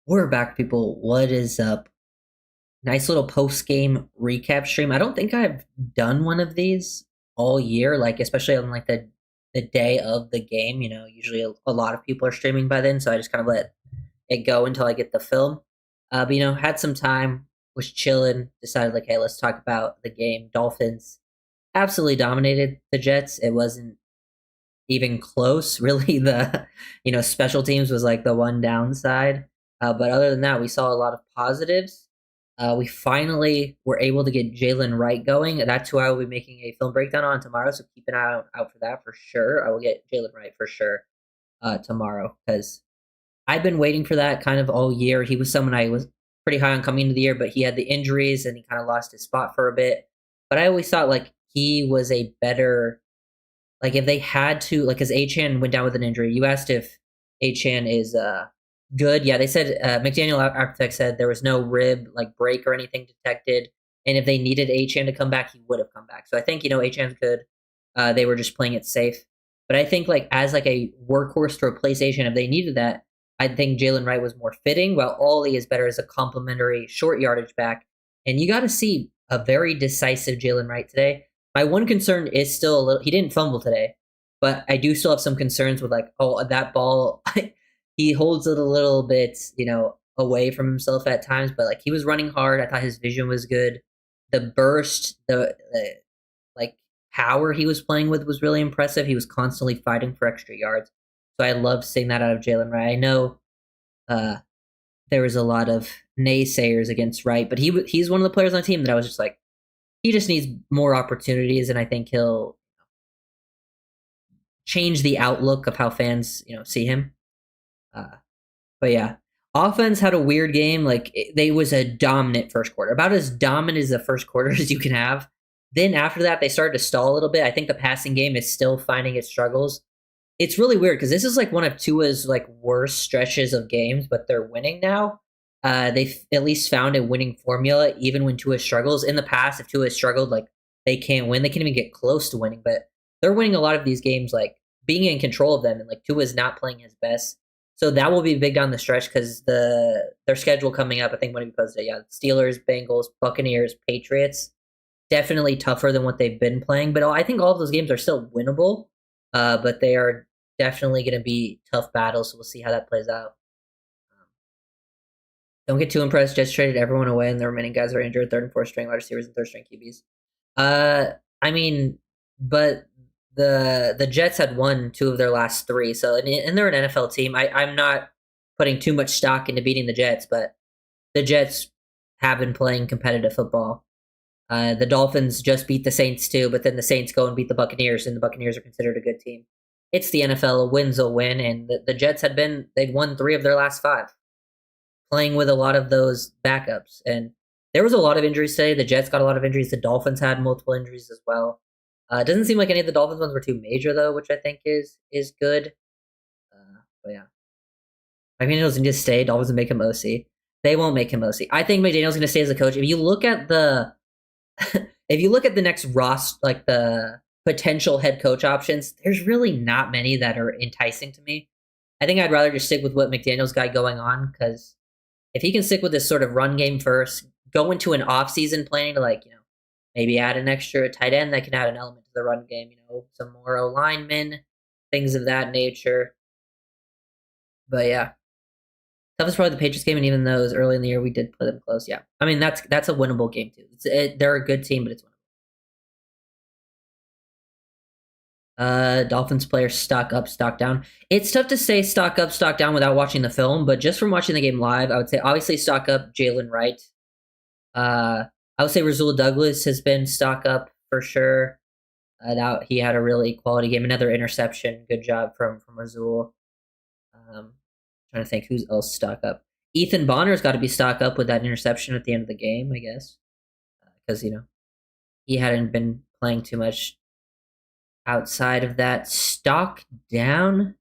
We're back, people. What is up? Nice little post game recap stream. I don't think I've done one of these all year, like especially on like the day of the game. Usually a lot of people are streaming by then, so I just kind of let it go until I get the film. But had some time, was chilling, decided like, hey, let's talk about the game. Dolphins absolutely dominated the Jets. It wasn't even close. Really, the special teams was like the one downside. But other than that, we saw a lot of positives. We finally were able to get Jalen Wright going. That's who I will be making a film breakdown on tomorrow. So keep an eye out for that for sure. I will get Jalen Wright for sure tomorrow because I've been waiting for that kind of all year. He was someone I was pretty high on coming into the year, but he had the injuries and he kind of lost his spot for a bit. But I always thought like he was a better, like if they had to, like, because Achan went down with an injury. You asked if Achan is good. Yeah, they said McDaniel Architect said there was no rib like break or anything detected, and if they needed Achan to come back, he would have come back. So I think Achan's good. They were just playing it safe. But I think like as like a workhorse to replace Achan, if they needed that, I think Jalen Wright was more fitting. While Ollie is better as a complementary short yardage back, and you got to see a very decisive Jalen Wright today. My one concern is still a little. He didn't fumble today, but I do still have some concerns with like, oh, that ball. He holds it a little bit, away from himself at times. But like he was running hard. I thought his vision was good. The burst, the like power he was playing with was really impressive. He was constantly fighting for extra yards. So I love seeing that out of Jalen Wright. I know uh, there was a lot of naysayers against Wright, but he's one of the players on the team that I was just like, he just needs more opportunities, and I think he'll change the outlook of how fans see him. Uh, but yeah, offense had a weird game. Like they was a dominant first quarter, about as dominant as the first quarter as you can have. Then after that, they started to stall a little bit. I think the passing game is still finding its struggles. It's really weird because this is like one of Tua's like worst stretches of games, but they're winning now. They've at least found a winning formula, even when Tua struggles. In the past, if Tua struggled, like they can't win. They can't even get close to winning, but they're winning a lot of these games, like being in control of them, and like Tua's not playing his best. So that will be big down the stretch because their schedule coming up, I think when we posted it, yeah, Steelers, Bengals, Buccaneers, Patriots, definitely tougher than what they've been playing. But I think all of those games are still winnable, but they are definitely going to be tough battles. So we'll see how that plays out. Don't get too impressed. Jets traded everyone away, and the remaining guys are injured. Third and fourth string wide receivers and third string QBs. I mean, but the Jets had won two of their last three, so and they're an NFL team. I'm not putting too much stock into beating the Jets, but the Jets have been playing competitive football. The Dolphins just beat the Saints too, but then the Saints go and beat the Buccaneers, and the Buccaneers are considered a good team. It's the NFL. A win's a win, and the Jets they'd won three of their last five, playing with a lot of those backups. And there was a lot of injuries today. The Jets got a lot of injuries. The Dolphins had multiple injuries as well. It doesn't seem like any of the Dolphins ones were too major though, which I think is good. But yeah, McDaniel's going to stay. Dolphins will make him OC. They won't make him OC. I think McDaniel's going to stay as a coach. If you look at the if you look at the next roster, like the potential head coach options, there's really not many that are enticing to me. I think I'd rather just stick with what McDaniel's got going on because if he can stick with this sort of run game first, go into an off-season planning to like, maybe add an extra tight end that can add an element to the run game, some more O-linemen, things of that nature. But yeah, that was probably the Patriots game, and even though it was early in the year, we did play them close. Yeah, I mean that's a winnable game too. They're a good team, but it's winnable. Dolphins players stock up, stock down. It's tough to say stock up, stock down without watching the film, but just from watching the game live, I would say obviously stock up Jalen Wright. I would say Rasul Douglas has been stock up for sure. He had a really quality game. Another interception. Good job from Rasul. Trying to think who's else stock up. Ethan Bonner's got to be stock up with that interception at the end of the game, I guess, because he hadn't been playing too much outside of that. Stock down.